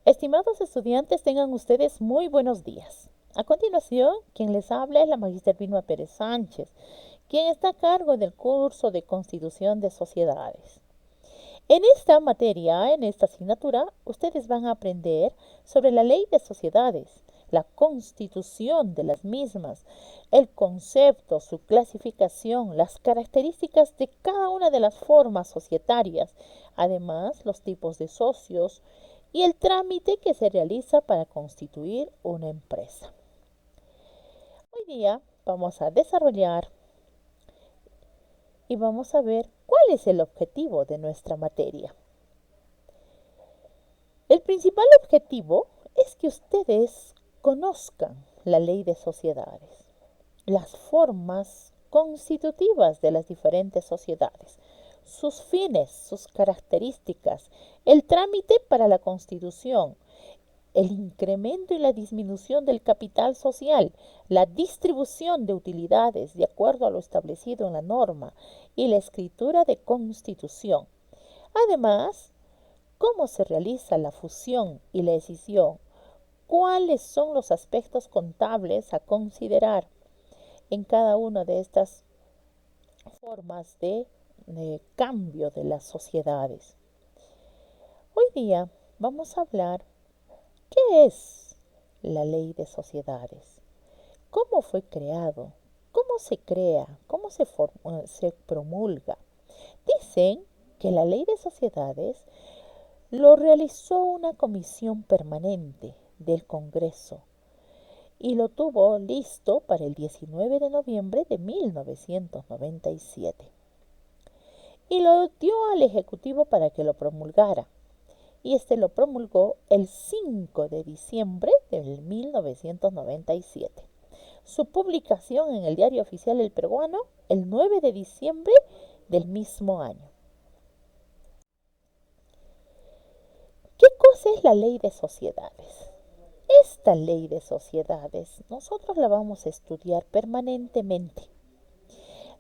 Estimados estudiantes, tengan ustedes muy buenos días. A continuación, quien les habla es la magíster Vilma Pérez Sánchez, quien está a cargo del curso de Constitución de Sociedades. En esta materia, en esta asignatura, ustedes van a aprender sobre la ley de sociedades, la constitución de las mismas, el concepto, su clasificación, las características de cada una de las formas societarias, además los tipos de socios y el trámite que se realiza para constituir una empresa. Hoy día vamos a desarrollar y vamos a ver cuál es el objetivo de nuestra materia. El principal objetivo es que ustedes conozcan la ley de sociedades, las formas constitutivas de las diferentes sociedades, sus fines, sus características, el trámite para la constitución, el incremento y la disminución del capital social, la distribución de utilidades de acuerdo a lo establecido en la norma y la escritura de constitución. Además, cómo se realiza la fusión y la escisión, cuáles son los aspectos contables a considerar en cada una de estas formas de cambio de las sociedades. Hoy día vamos a hablar qué es la ley de sociedades, cómo fue creado, cómo se crea, cómo se promulga. Dicen que la ley de sociedades lo realizó una comisión permanente del Congreso y lo tuvo listo para el 19 de noviembre de 1997. Y lo dio al Ejecutivo para que lo promulgara. Y este lo promulgó el 5 de diciembre de 1997. Su publicación en el Diario Oficial del Peruano el 9 de diciembre del mismo año. ¿Qué cosa es la ley de sociedades? Esta ley de sociedades nosotros la vamos a estudiar permanentemente.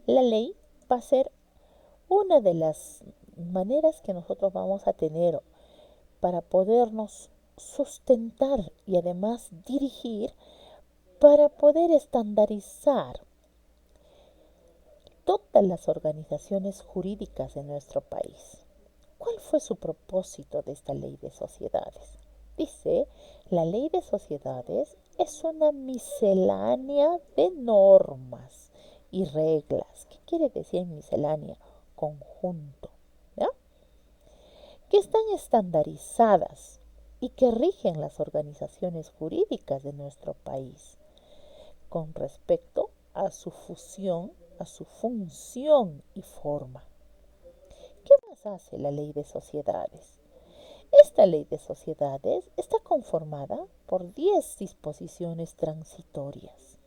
La ley va a ser una de las maneras que nosotros vamos a tener para podernos sustentar y además dirigir para poder estandarizar todas las organizaciones jurídicas de nuestro país. ¿Cuál fue su propósito de esta ley de sociedades? Dice, la ley de sociedades es una miscelánea de normas y reglas. ¿Qué quiere decir miscelánea? Conjunto, ¿ya? Que están estandarizadas y que rigen las organizaciones jurídicas de nuestro país con respecto a su fusión, a su función y forma. ¿Qué más hace la ley de sociedades? Esta ley de sociedades está conformada por 10 disposiciones transitorias.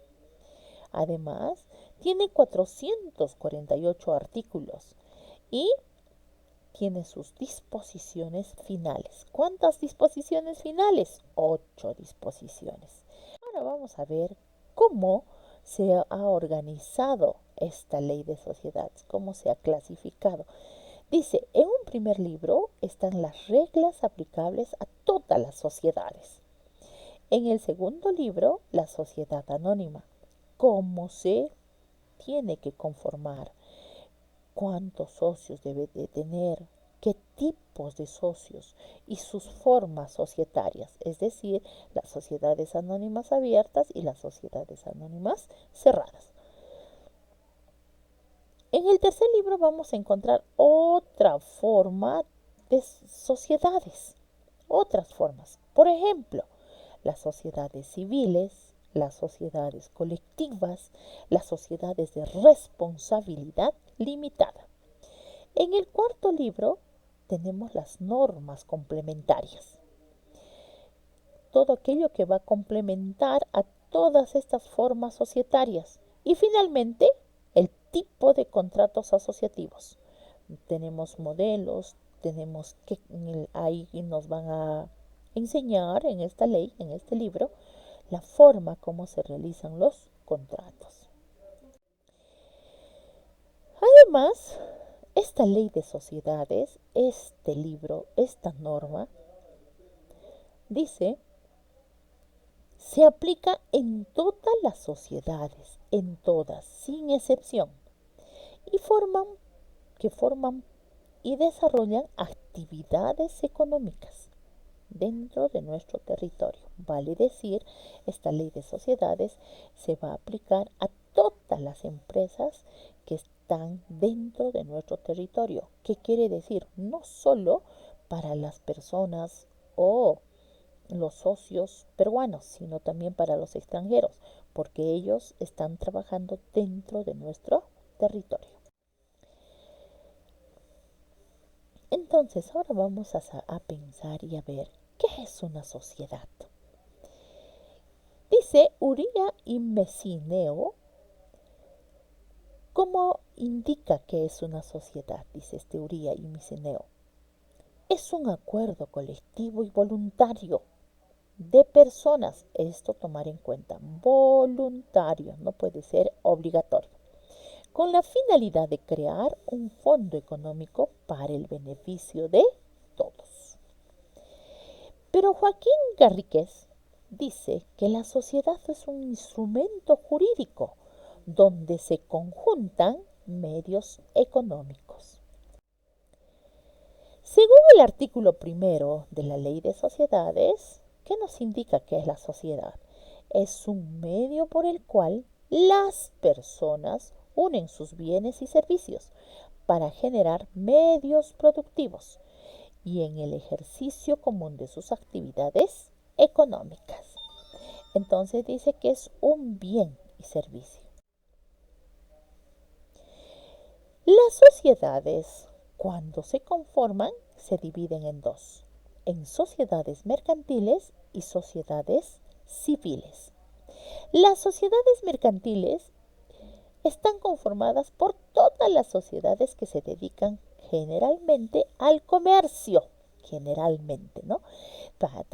Además, tiene 448 artículos y tiene sus disposiciones finales. ¿Cuántas disposiciones finales? 8 disposiciones. Ahora vamos a ver cómo se ha organizado esta ley de sociedades, cómo se ha clasificado. Dice, en un primer libro están las reglas aplicables a todas las sociedades. En el segundo libro, la sociedad anónima, cómo se tiene que conformar, cuántos socios debe de tener, qué tipos de socios y sus formas societarias, es decir, las sociedades anónimas abiertas y las sociedades anónimas cerradas. En el tercer libro vamos a encontrar otra forma de sociedades, otras formas. Por ejemplo, las sociedades civiles, las sociedades colectivas, las sociedades de responsabilidad limitada. En el cuarto libro tenemos las normas complementarias. Todo aquello que va a complementar a todas estas formas societarias. Y finalmente, el tipo de contratos asociativos. Tenemos modelos, tenemos que ahí nos van a enseñar en esta ley, en este libro, la forma como se realizan los contratos. Además, esta ley de sociedades, este libro, esta norma, Dice, se aplica en todas las sociedades, en todas, sin excepción, y forman y desarrollan actividades económicas dentro de nuestro territorio. Vale decir, esta ley de sociedades se va a aplicar a todas las empresas que están dentro de nuestro territorio. ¿Qué quiere decir? No solo para las personas o los socios peruanos, sino también para los extranjeros, porque ellos están trabajando dentro de nuestro territorio. Entonces, ahora vamos a pensar y a ver qué es una sociedad. Dice Uría y Messineo, ¿cómo indica que es una sociedad? Dice este Uría y Messineo. Es un acuerdo colectivo y voluntario de personas, esto tomar en cuenta, voluntario, no puede ser obligatorio, con la finalidad de crear un fondo económico para el beneficio de todos. Pero Joaquín Garríquez dice que la sociedad es un instrumento jurídico donde se conjuntan medios económicos. Según el artículo primero de la Ley de Sociedades, ¿qué nos indica que es la sociedad? Es un medio por el cual las personas unen sus bienes y servicios para generar medios productivos y en el ejercicio común de sus actividades económicas. Entonces dice que es un bien y servicio. Las sociedades, cuando se conforman, se dividen en dos, en sociedades mercantiles y sociedades civiles. Las sociedades mercantiles están conformadas por todas las sociedades que se dedican generalmente al comercio, generalmente, ¿no?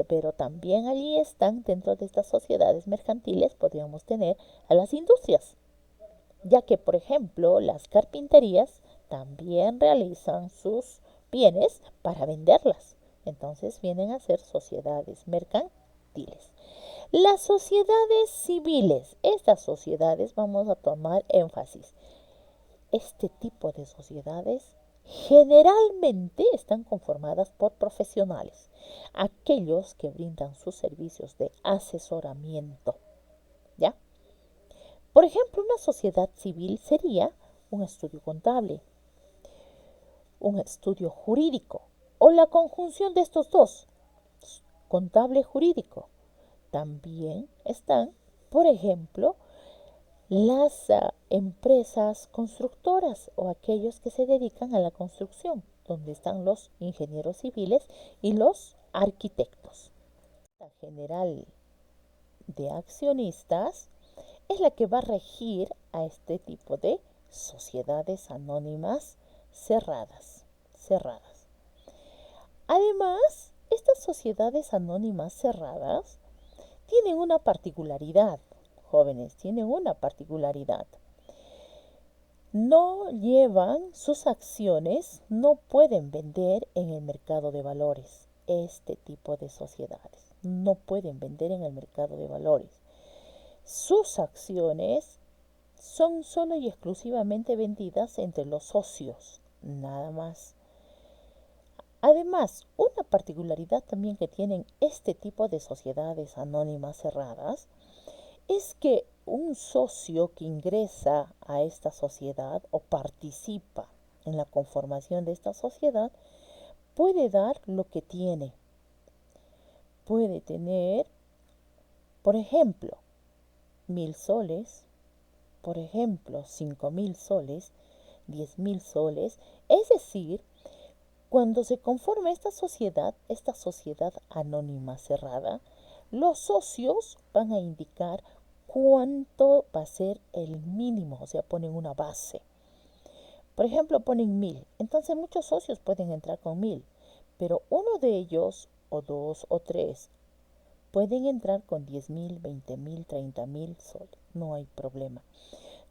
Pero también allí están, dentro de estas sociedades mercantiles, podríamos tener a las industrias, ya que, por ejemplo, las carpinterías también realizan sus bienes para venderlas. Entonces vienen a ser sociedades mercantiles. Las sociedades civiles, estas sociedades vamos a tomar énfasis. Este tipo de sociedades generalmente están conformadas por profesionales, aquellos que brindan sus servicios de asesoramiento, ¿ya? Por ejemplo, una sociedad civil sería un estudio contable, un estudio jurídico o la conjunción de estos dos, contable jurídico. También están, por ejemplo, las empresas constructoras o aquellos que se dedican a la construcción, donde están los ingenieros civiles y los arquitectos. La general de accionistas es la que va a regir a este tipo de sociedades anónimas cerradas. Además, estas sociedades anónimas cerradas tienen una particularidad, jóvenes, tienen una particularidad. No llevan sus acciones, no pueden vender en el mercado de valores. Este tipo de sociedades no pueden vender en el mercado de valores. Sus acciones son solo y exclusivamente vendidas entre los socios, nada más. Además, una particularidad también que tienen este tipo de sociedades anónimas cerradas es que un socio que ingresa a esta sociedad o participa en la conformación de esta sociedad puede dar lo que tiene. Puede tener, por ejemplo, 1.000 soles, por ejemplo, 5.000 soles, 10.000 soles. Es decir, cuando se conforma esta sociedad anónima cerrada, los socios van a indicar cuánto va a ser el mínimo, o sea, ponen una base. Por ejemplo, ponen 1.000. Entonces muchos socios pueden entrar con 1.000, pero uno de ellos, o dos, o tres, pueden entrar con 10.000, 20.000, 30.000 soles. No hay problema.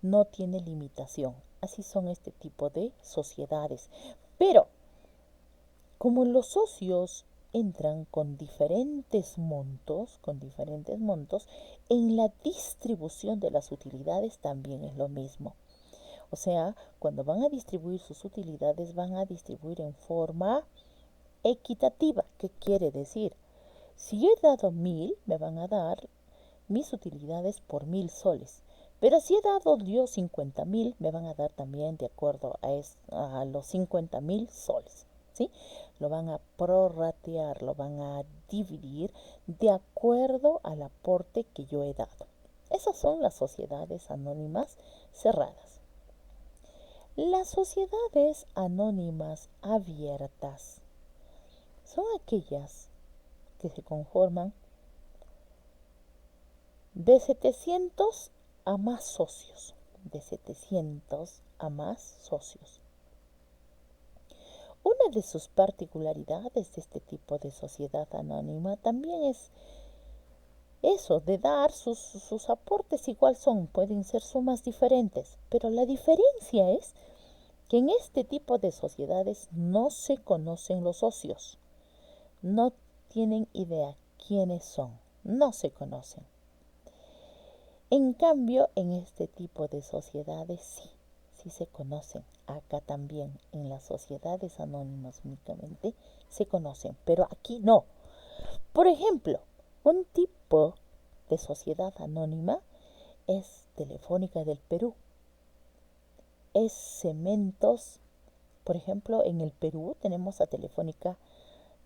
No tiene limitación. Así son este tipo de sociedades. Pero como los socios entran con diferentes montos, en la distribución de las utilidades también es lo mismo. O sea, cuando van a distribuir sus utilidades, van a distribuir en forma equitativa. ¿Qué quiere decir? Si yo he dado 1000, me van a dar mis utilidades por 1000 soles. Pero si he dado yo 50.000, me van a dar también de acuerdo a los 50.000 soles. ¿Sí? Lo van a prorratear, lo van a dividir de acuerdo al aporte que yo he dado. Esas son las sociedades anónimas cerradas. Las sociedades anónimas abiertas son aquellas que se conforman de 700 a más socios. De 700 a más socios. Una de sus particularidades de este tipo de sociedad anónima también es eso, de dar sus aportes igual pueden ser sumas diferentes, pero la diferencia es que en este tipo de sociedades no se conocen los socios, no tienen idea quiénes son, no se conocen. En cambio, en este tipo de sociedades sí se conocen. Acá también, en las sociedades anónimas únicamente se conocen, pero aquí no. Por ejemplo, un tipo de sociedad anónima es Telefónica del Perú, es Cementos. Por ejemplo, en el Perú tenemos a Telefónica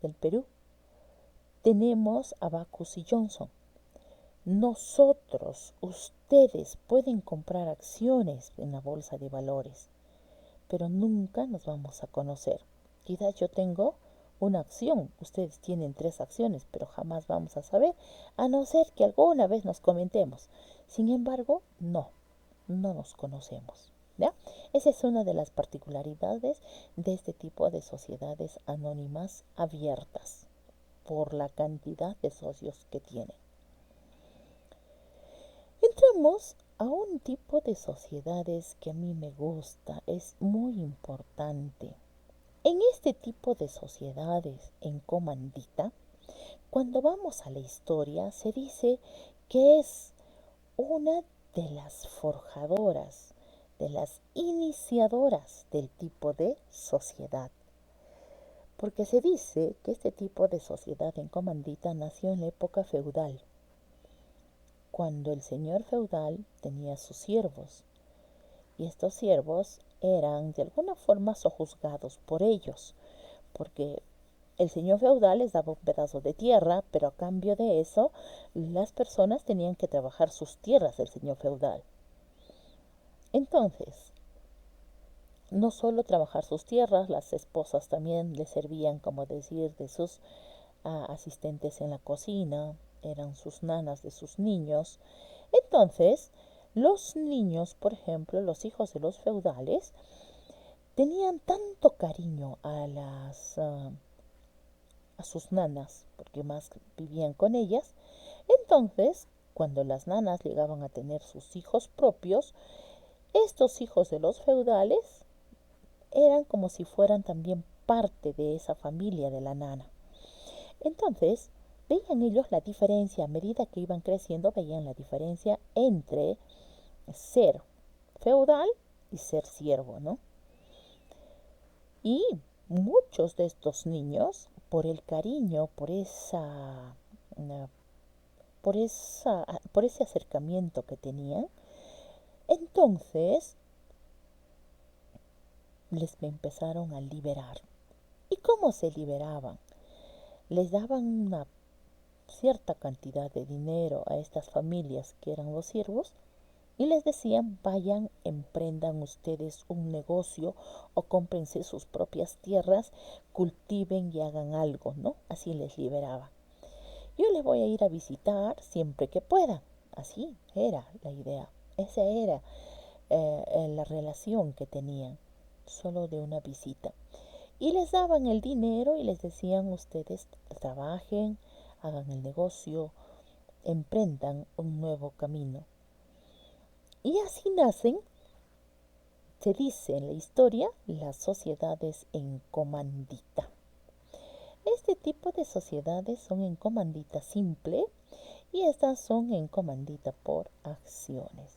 del Perú, tenemos a Bacus y Johnson. Nosotros, ustedes pueden comprar acciones en la bolsa de valores, pero nunca nos vamos a conocer. Quizás yo tengo una acción, ustedes tienen 3 acciones, pero jamás vamos a saber, a no ser que alguna vez nos comentemos. Sin embargo, no nos conocemos. ¿Ya? Esa es una de las particularidades de este tipo de sociedades anónimas abiertas, por la cantidad de socios que tienen. Entramos a un tipo de sociedades que a mí me gusta, es muy importante. En este tipo de sociedades en comandita, cuando vamos a la historia, se dice que es una de las forjadoras, de las iniciadoras del tipo de sociedad. Porque se dice que este tipo de sociedad en comandita nació en la época feudal, cuando el señor feudal tenía sus siervos, y estos siervos eran de alguna forma sojuzgados por ellos, porque el señor feudal les daba un pedazo de tierra, pero a cambio de eso, las personas tenían que trabajar sus tierras del señor feudal. Entonces, no solo trabajar sus tierras, las esposas también les servían, como decir, de sus asistentes en la cocina, eran sus nanas de sus niños. Entonces, los niños, por ejemplo, los hijos de los feudales, tenían tanto cariño a sus nanas, porque más vivían con ellas. Entonces, cuando las nanas llegaban a tener sus hijos propios, estos hijos de los feudales eran como si fueran también parte de esa familia de la nana. Entonces, veían ellos la diferencia, a medida que iban creciendo, veían la diferencia entre ser feudal y ser siervo, ¿no? Y muchos de estos niños, por el cariño, por ese acercamiento que tenían, entonces les empezaron a liberar. ¿Y cómo se liberaban? Les daban una cierta cantidad de dinero a estas familias que eran los siervos y les decían: vayan, emprendan ustedes un negocio o cómprense sus propias tierras, cultiven y hagan algo, ¿no? Así les liberaba. Yo les voy a ir a visitar siempre que pueda. Así era la idea. Esa era la relación que tenían, solo de una visita. Y les daban el dinero y les decían: ustedes trabajen, hagan el negocio, emprendan un nuevo camino. Y así nacen, se dice en la historia, las sociedades en comandita. Este tipo de sociedades son en comandita simple y estas son en comandita por acciones.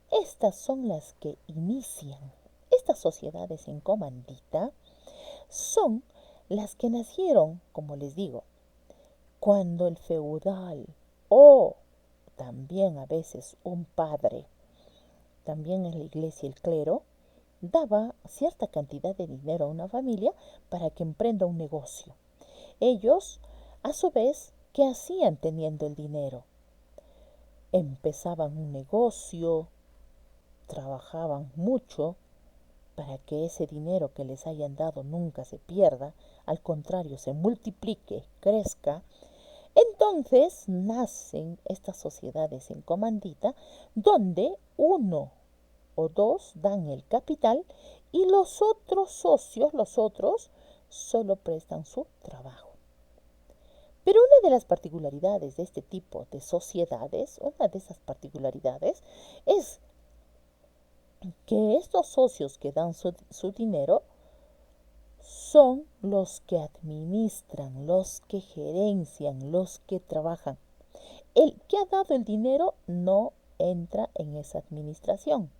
Estas son las que inician. Estas sociedades en comandita son las que nacieron, como les digo, cuando el feudal o también a veces un padre, también en la iglesia el clero, daba cierta cantidad de dinero a una familia para que emprenda un negocio. Ellos, a su vez, ¿qué hacían teniendo el dinero? Empezaban un negocio, trabajaban mucho para que ese dinero que les hayan dado nunca se pierda, al contrario, se multiplique, crezca. Entonces nacen estas sociedades en comandita donde uno o dos dan el capital y los otros socios, los otros, solo prestan su trabajo. Pero una de las particularidades de este tipo de sociedades, una de esas particularidades es que estos socios que dan su dinero son los que administran, los que gerencian, los que trabajan. El que ha dado el dinero no entra en esa administración,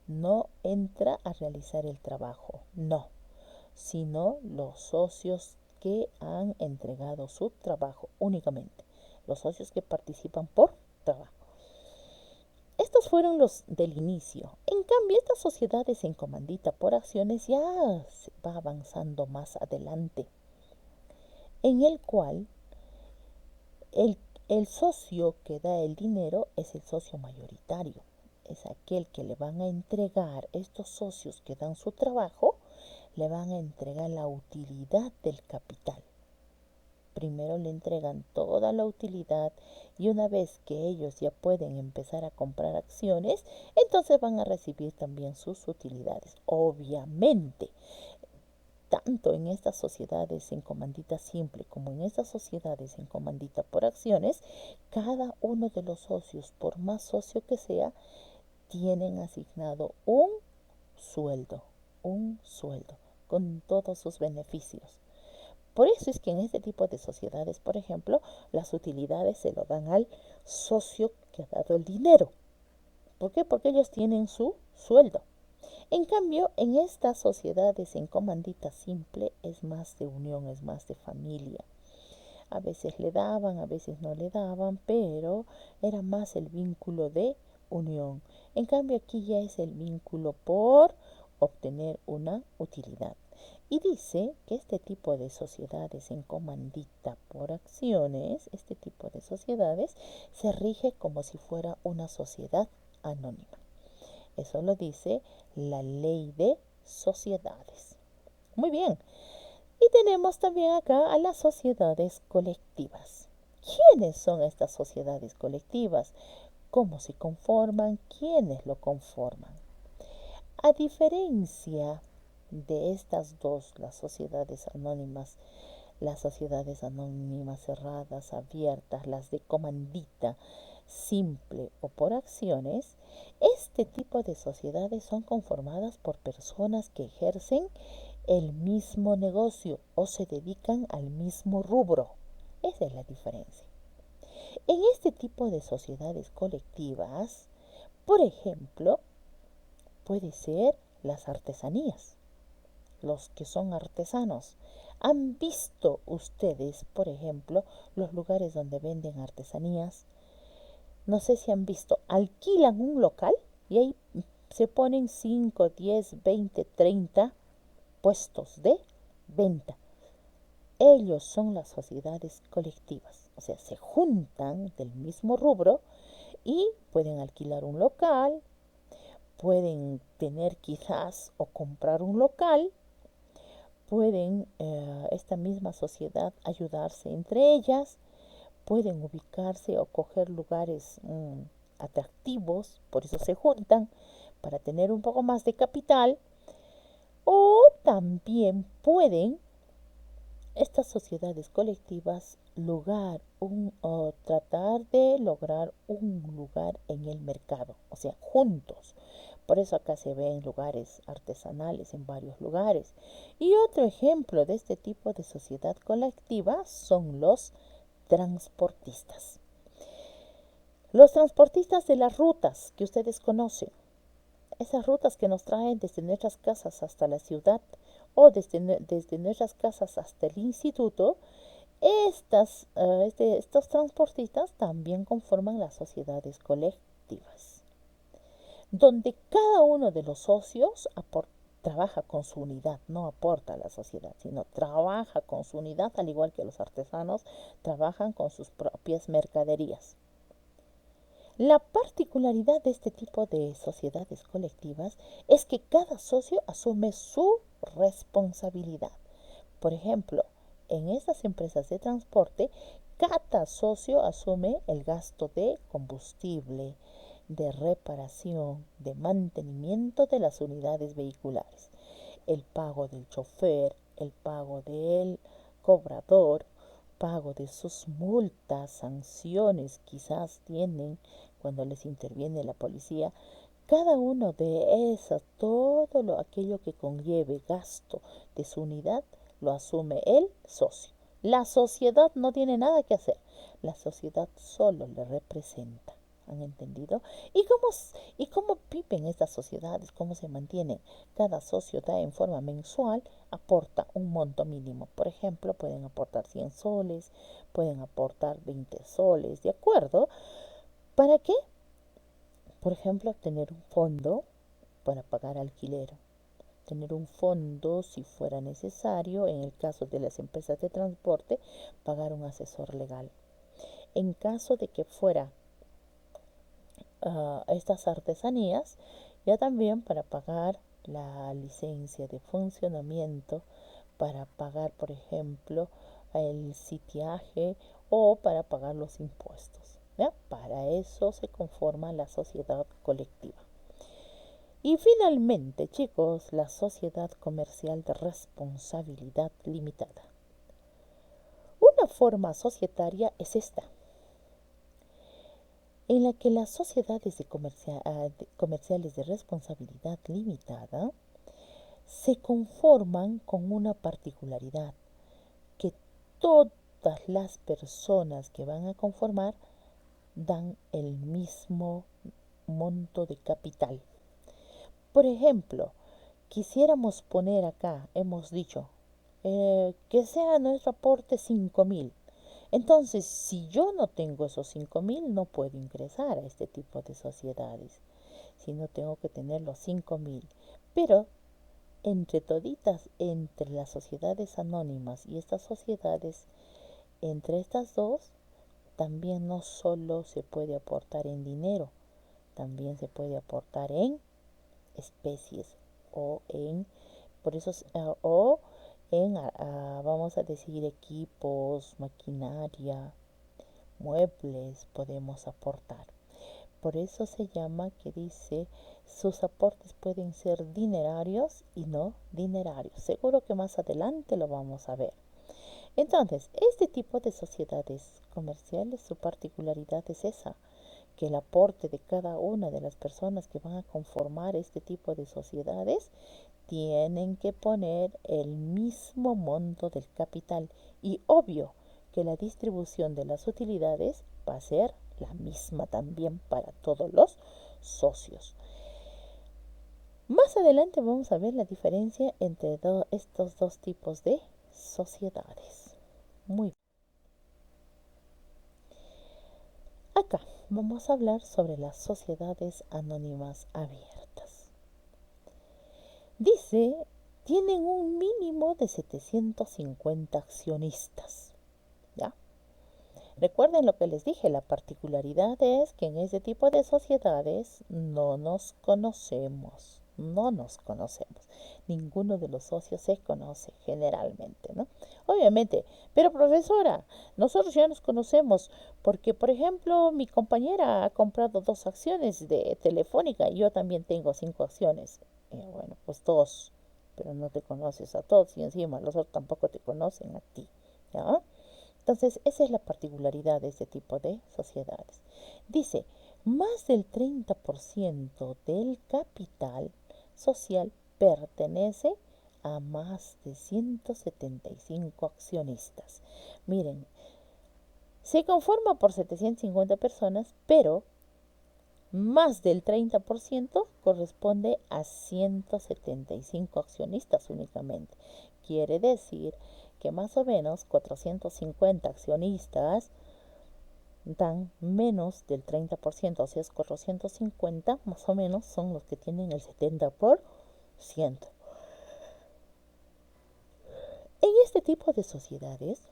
no entra a realizar el trabajo, no, sino los socios que han entregado su trabajo únicamente, los socios que participan por trabajo. Estos fueron los del inicio. En cambio, estas sociedades en comandita por acciones ya se va avanzando más adelante, en el cual el socio que da el dinero es el socio mayoritario. Es aquel que le van a entregar, estos socios que dan su trabajo, le van a entregar la utilidad del capital. Primero le entregan toda la utilidad y una vez que ellos ya pueden empezar a comprar acciones, entonces van a recibir también sus utilidades. Obviamente, tanto en estas sociedades en comandita simple como en estas sociedades en comandita por acciones, cada uno de los socios, por más socio que sea, tienen asignado un sueldo con todos sus beneficios. Por eso es que en este tipo de sociedades, por ejemplo, las utilidades se lo dan al socio que ha dado el dinero. ¿Por qué? Porque ellos tienen su sueldo. En cambio, en estas sociedades en comandita simple es más de unión, es más de familia. A veces le daban, a veces no le daban, pero era más el vínculo de unión. En cambio, aquí ya es el vínculo por obtener una utilidad. Y dice que este tipo de sociedades en comandita por acciones, este tipo de sociedades, se rige como si fuera una sociedad anónima. Eso lo dice la ley de sociedades. Muy bien. Y tenemos también acá a las sociedades colectivas. ¿Quiénes son estas sociedades colectivas? ¿Cómo se conforman? ¿Quiénes lo conforman? A diferencia de estas dos, las sociedades anónimas cerradas, abiertas, las de comandita, simple o por acciones, este tipo de sociedades son conformadas por personas que ejercen el mismo negocio o se dedican al mismo rubro. Esa es la diferencia. En este tipo de sociedades colectivas, por ejemplo, puede ser las artesanías, los que son artesanos. ¿Han visto ustedes, por ejemplo, los lugares donde venden artesanías? No sé si han visto, alquilan un local y ahí se ponen 5, 10, 20, 30 puestos de venta. Ellos son las sociedades colectivas, o sea, se juntan del mismo rubro y pueden alquilar un local, pueden tener quizás o comprar un local, pueden esta misma sociedad ayudarse entre ellas, pueden ubicarse o coger lugares atractivos, por eso se juntan, para tener un poco más de capital, o también pueden estas sociedades colectivas o tratar de lograr un lugar en el mercado, o sea, juntos, Por eso acá se ve en lugares artesanales, en varios lugares. Y otro ejemplo de este tipo de sociedad colectiva son los transportistas. Los transportistas de las rutas que ustedes conocen, esas rutas que nos traen desde nuestras casas hasta la ciudad o desde nuestras casas hasta el instituto, estos transportistas también conforman las sociedades colectivas, donde cada uno de los socios trabaja con su unidad, no aporta a la sociedad, sino trabaja con su unidad, al igual que los artesanos trabajan con sus propias mercaderías. La particularidad de este tipo de sociedades colectivas es que cada socio asume su responsabilidad. Por ejemplo, en estas empresas de transporte, cada socio asume el gasto de combustible, de reparación, de mantenimiento de las unidades vehiculares, el pago del chofer, el pago del cobrador, pago de sus multas, sanciones quizás tienen cuando les interviene la policía. Cada uno de esas, aquello que conlleve gasto de su unidad, lo asume el socio. La sociedad no tiene nada que hacer. La sociedad solo le representa. ¿Han entendido? ¿Y cómo viven estas sociedades? ¿Cómo se mantienen? Cada socio da en forma mensual, aporta un monto mínimo. Por ejemplo, pueden aportar 100 soles, pueden aportar 20 soles, ¿de acuerdo? ¿Para qué? Por ejemplo, tener un fondo para pagar alquiler, tener un fondo si fuera necesario, en el caso de las empresas de transporte, pagar un asesor legal. En caso de que fuera estas artesanías, ya también para pagar la licencia de funcionamiento, para pagar, por ejemplo, el sitiaje o para pagar los impuestos. ¿Ya? Para eso se conforma la sociedad colectiva. Y finalmente, chicos, la sociedad comercial de responsabilidad limitada. Una forma societaria es esta, en la que las sociedades comerciales de responsabilidad limitada se conforman con una particularidad, que todas las personas que van a conformar dan el mismo monto de capital. Por ejemplo, quisiéramos poner acá, hemos dicho, que sea nuestro aporte 5.000. Entonces, si yo no tengo esos 5.000, no puedo ingresar a este tipo de sociedades, sino tengo que tener los 5.000. Pero entre toditas, entre las sociedades anónimas y estas sociedades, entre estas dos, también no solo se puede aportar en dinero, también se puede aportar en especies o en, por eso, o en, vamos a decir, equipos, maquinaria, muebles podemos aportar. Por eso se llama que dice, sus aportes pueden ser dinerarios y no dinerarios. Seguro que más adelante lo vamos a ver. Entonces, este tipo de sociedades comerciales, su particularidad es esa, que el aporte de cada una de las personas que van a conformar este tipo de sociedades tienen que poner el mismo monto del capital, y obvio que la distribución de las utilidades va a ser la misma también para todos los socios. Más adelante vamos a ver la diferencia entre estos dos tipos de sociedades. Muy bien. Acá vamos a hablar sobre las sociedades anónimas abiertas. Dice, tienen un mínimo de 750 accionistas. ¿Ya? Recuerden lo que les dije, la particularidad es que en este tipo de sociedades no nos conocemos, Ninguno de los socios se conoce generalmente, ¿no? Obviamente, pero profesora, nosotros ya nos conocemos porque, por ejemplo, mi compañera ha comprado 2 acciones de Telefónica y yo también tengo 5 acciones. Bueno, pues 2, pero no te conoces a todos y encima los otros tampoco te conocen a ti, ¿ya? Entonces, esa es la particularidad de este tipo de sociedades. Dice, Más del 30% del capital social pertenece a más de 175 accionistas. Miren, se conforma por 750 personas, pero más del 30% corresponde a 175 accionistas únicamente. Quiere decir que más o menos 450 accionistas dan menos del 30%, o sea, es 450 más o menos son los que tienen el 70%. En este tipo de sociedades,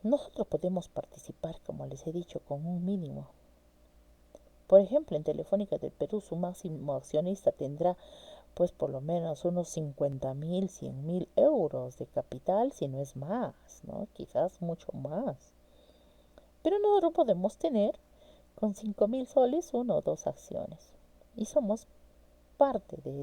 nosotros podemos participar, como les he dicho, con un mínimo. Por ejemplo, en Telefónica del Perú su máximo accionista tendrá pues por lo menos unos 50.000, 100.000 euros de capital, si no es más, ¿no? Quizás mucho más. Pero nosotros podemos tener con 5.000 soles una o dos acciones. Y somos parte de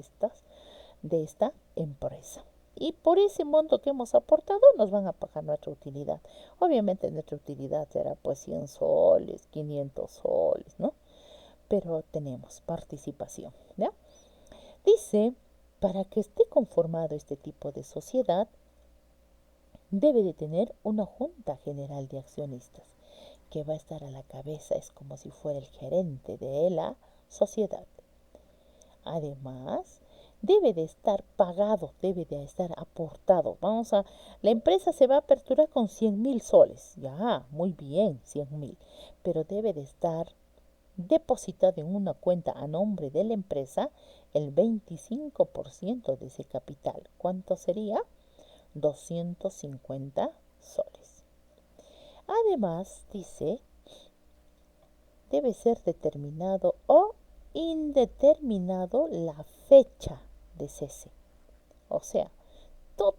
esta empresa. Y por ese monto que hemos aportado nos van a pagar nuestra utilidad. Obviamente nuestra utilidad será pues 100 soles, 500 soles, ¿no? Pero tenemos participación, ¿ya? Dice, para que esté conformado este tipo de sociedad, debe de tener una junta general de accionistas que va a estar a la cabeza, es como si fuera el gerente de la sociedad. Además, debe de estar pagado, debe de estar aportado. La empresa se va a aperturar con 100.000 soles. Ya, muy bien, 100.000. Pero debe de estar depositado en una cuenta a nombre de la empresa el 25% de ese capital. ¿Cuánto sería? 250 soles. Además, dice, debe ser determinado o indeterminado la fecha de cese. O sea, todo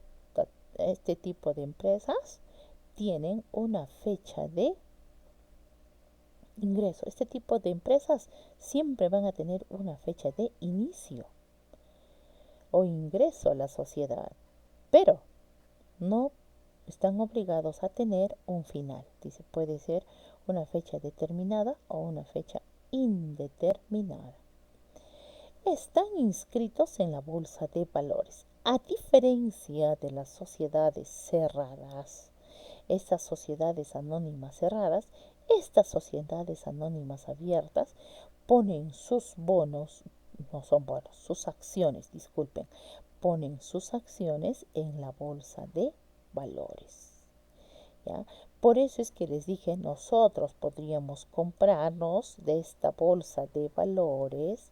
este tipo de empresas tienen una fecha de ingreso. Este tipo de empresas siempre van a tener una fecha de inicio o ingreso a la sociedad, pero no están obligados a tener un final. Dice, puede ser una fecha determinada o una fecha indeterminada. Están inscritos en la bolsa de valores. A diferencia de las sociedades cerradas, estas sociedades anónimas cerradas, estas sociedades anónimas abiertas ponen sus bonos, no son bonos, sus acciones, disculpen, ponen sus acciones en la bolsa de valores. ¿Ya? Por eso es que les dije, nosotros podríamos comprarnos de esta bolsa de valores.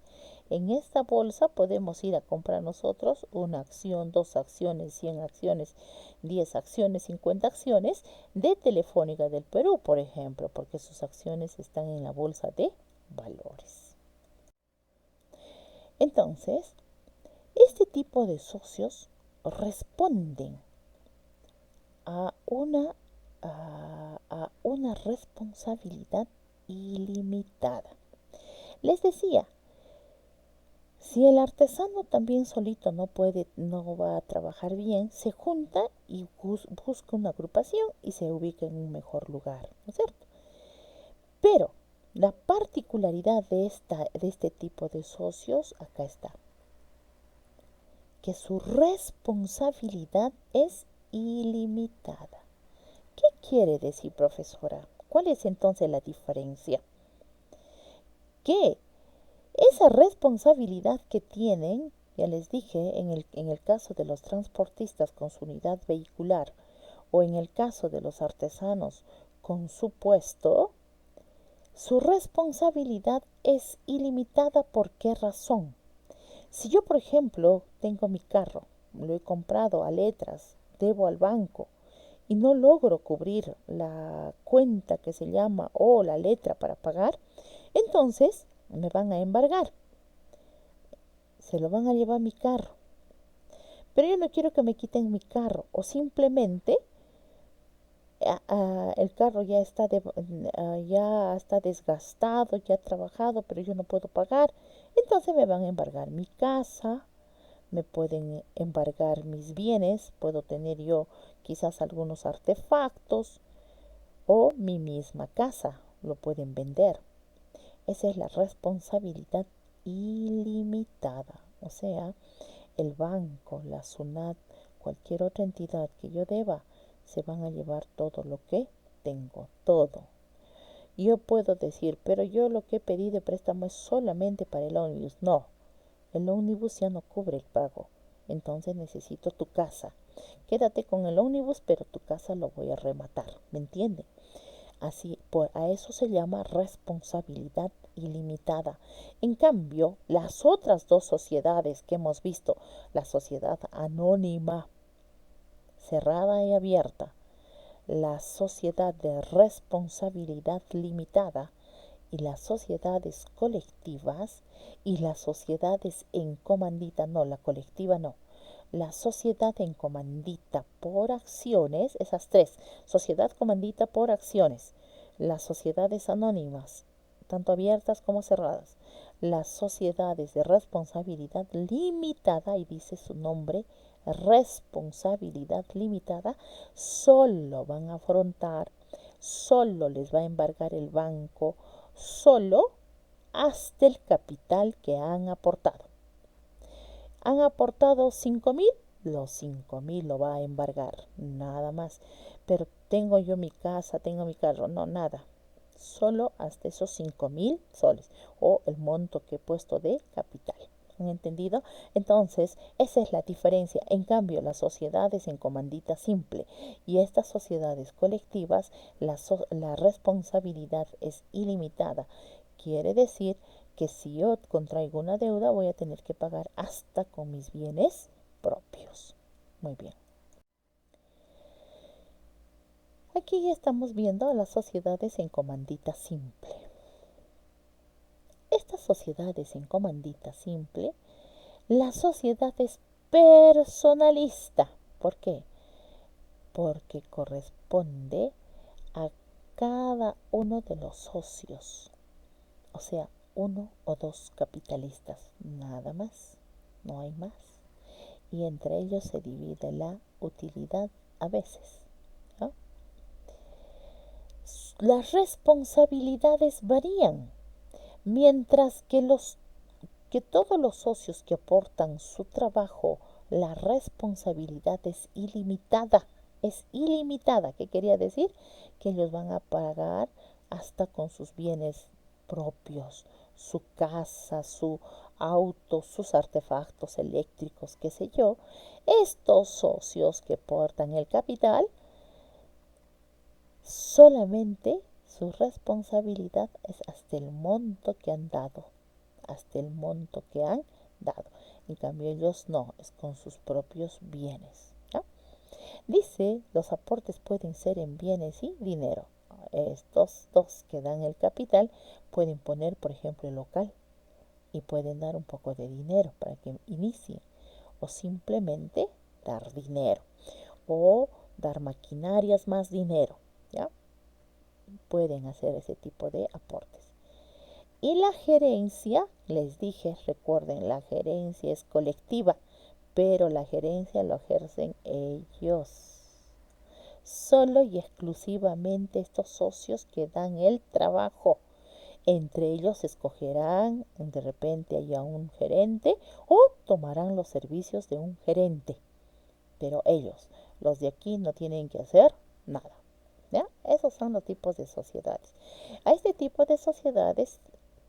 En esta bolsa podemos ir a comprar nosotros una acción, dos acciones, 100 acciones, 10 acciones, 50 acciones de Telefónica del Perú, por ejemplo, porque sus acciones están en la bolsa de valores. Entonces, este tipo de socios responden a una responsabilidad ilimitada. Les decía, si el artesano también solito no va a trabajar bien, se junta y busca una agrupación y se ubica en un mejor lugar, ¿no es cierto? Pero la particularidad de este tipo de socios, acá está, que su responsabilidad es ilimitada. ¿Qué quiere decir, profesora? ¿Cuál es entonces la diferencia? Que esa responsabilidad que tienen, ya les dije, en el caso de los transportistas con su unidad vehicular o en el caso de los artesanos con su puesto, su responsabilidad es ilimitada. ¿Por qué razón? Si yo, por ejemplo, tengo mi carro, lo he comprado a letras, debo al banco y no logro cubrir la cuenta que se llama o la letra para pagar, entonces me van a embargar. Se lo van a llevar mi carro. Pero yo no quiero que me quiten mi carro o simplemente el carro ya está desgastado, ya ha trabajado, pero yo no puedo pagar. Entonces me van a embargar mi casa, me pueden embargar mis bienes, puedo tener yo quizás algunos artefactos o mi misma casa, lo pueden vender. Esa es la responsabilidad ilimitada. O sea, el banco, la SUNAT, cualquier otra entidad que yo deba, se van a llevar todo lo que tengo, todo. Yo puedo decir, pero yo lo que pedí de préstamo es solamente para el ómnibus. No, el ómnibus ya no cubre el pago. Entonces necesito tu casa. Quédate con el ómnibus, pero tu casa lo voy a rematar. ¿Me entiende? Así, a eso se llama responsabilidad ilimitada. En cambio, las otras dos sociedades que hemos visto, la sociedad anónima, cerrada y abierta, la sociedad de responsabilidad limitada y las sociedades colectivas y las sociedades en comandita, no, la colectiva no, la sociedad en comandita por acciones, esas tres, sociedad comandita por acciones, las sociedades anónimas, tanto abiertas como cerradas, las sociedades de responsabilidad limitada, y dice su nombre, responsabilidad limitada, solo van a afrontar, solo les va a embargar el banco, solo hasta el capital que han aportado. Han aportado 5.000, los 5.000 lo va a embargar, nada más. Pero tengo yo mi casa, tengo mi carro, no, nada. Solo hasta esos 5.000 soles o el monto que he puesto de capital. ¿Han entendido? Entonces, esa es la diferencia. En cambio, las sociedades en comandita simple y estas sociedades colectivas, la responsabilidad es ilimitada. Quiere decir que si yo contraigo una deuda voy a tener que pagar hasta con mis bienes propios. Muy bien. Aquí ya estamos viendo a las sociedades en comandita simple. Estas sociedades en comandita simple, la sociedad es personalista. ¿Por qué? Porque corresponde a cada uno de los socios. O sea, uno o dos capitalistas, nada más, no hay más. Y entre ellos se divide la utilidad a veces, ¿no? Las responsabilidades varían, mientras que todos los socios que aportan su trabajo, la responsabilidad es ilimitada. Es ilimitada. ¿Qué quería decir? Que ellos van a pagar hasta con sus bienes propios, su casa, su auto, sus artefactos eléctricos, qué sé yo. Estos socios que aportan el capital, solamente su responsabilidad es hasta el monto que han dado, hasta el monto que han dado. En cambio ellos no, es con sus propios bienes. ¿No? Dice, los aportes pueden ser en bienes y dinero. Estos dos que dan el capital pueden poner, por ejemplo, el local y pueden dar un poco de dinero para que inicien o simplemente dar dinero o dar maquinarias más dinero, ¿ya? Pueden hacer ese tipo de aportes. Y la gerencia, les dije, recuerden, la gerencia es colectiva, pero la gerencia lo ejercen ellos. Solo y exclusivamente estos socios que dan el trabajo. Entre ellos escogerán de repente a un gerente o tomarán los servicios de un gerente. Pero ellos, los de aquí, no tienen que hacer nada. ¿Ya? Esos son los tipos de sociedades. A este tipo de sociedades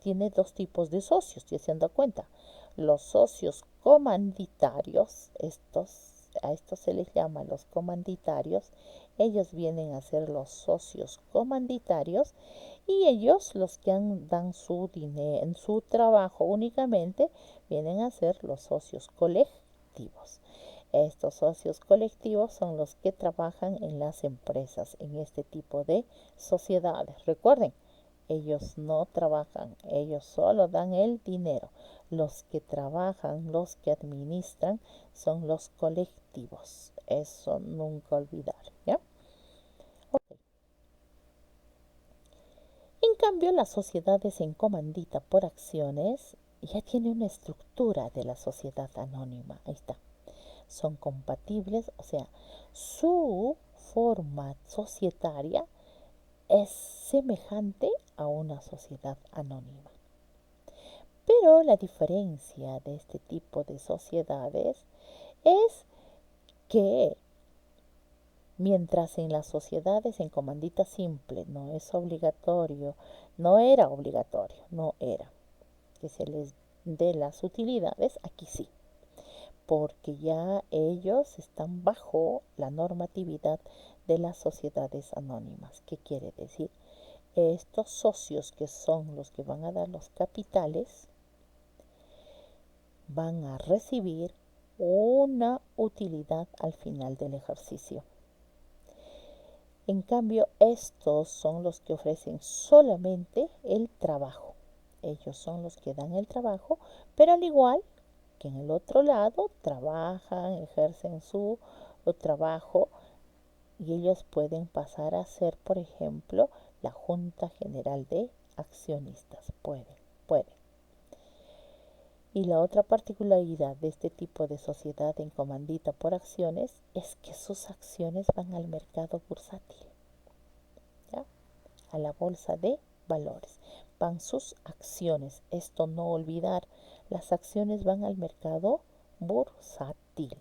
tiene dos tipos de socios, ya se han dado cuenta. Los socios comanditarios, a estos se les llama los comanditarios, ellos vienen a ser los socios comanditarios y ellos, los que dan su dinero en su trabajo únicamente, vienen a ser los socios colectivos. Estos socios colectivos son los que trabajan en las empresas, en este tipo de sociedades. Recuerden, ellos no trabajan, ellos solo dan el dinero. Los que trabajan, los que administran, son los colectivos. Eso nunca olvidar, ¿ya? Okay. En cambio, las sociedades en comandita por acciones ya tiene una estructura de la sociedad anónima. Ahí está. Son compatibles, o sea, su forma societaria es semejante a una sociedad anónima. Pero la diferencia de este tipo de sociedades es que mientras en las sociedades en comandita simple no es obligatorio, no era obligatorio, no era que se les dé las utilidades, aquí sí, porque ya ellos están bajo la normatividad de las sociedades anónimas. ¿Qué quiere decir? Estos socios que son los que van a dar los capitales van a recibir una utilidad al final del ejercicio. En cambio, estos son los que ofrecen solamente el trabajo. Ellos son los que dan el trabajo, pero al igual que en el otro lado, trabajan, ejercen su trabajo y ellos pueden pasar a ser, por ejemplo, la Junta General de Accionistas. Pueden. Y la otra particularidad de este tipo de sociedad en comandita por acciones es que sus acciones van al mercado bursátil, ¿ya? A la bolsa de valores. Van sus acciones. Esto no olvidar, las acciones van al mercado bursátil.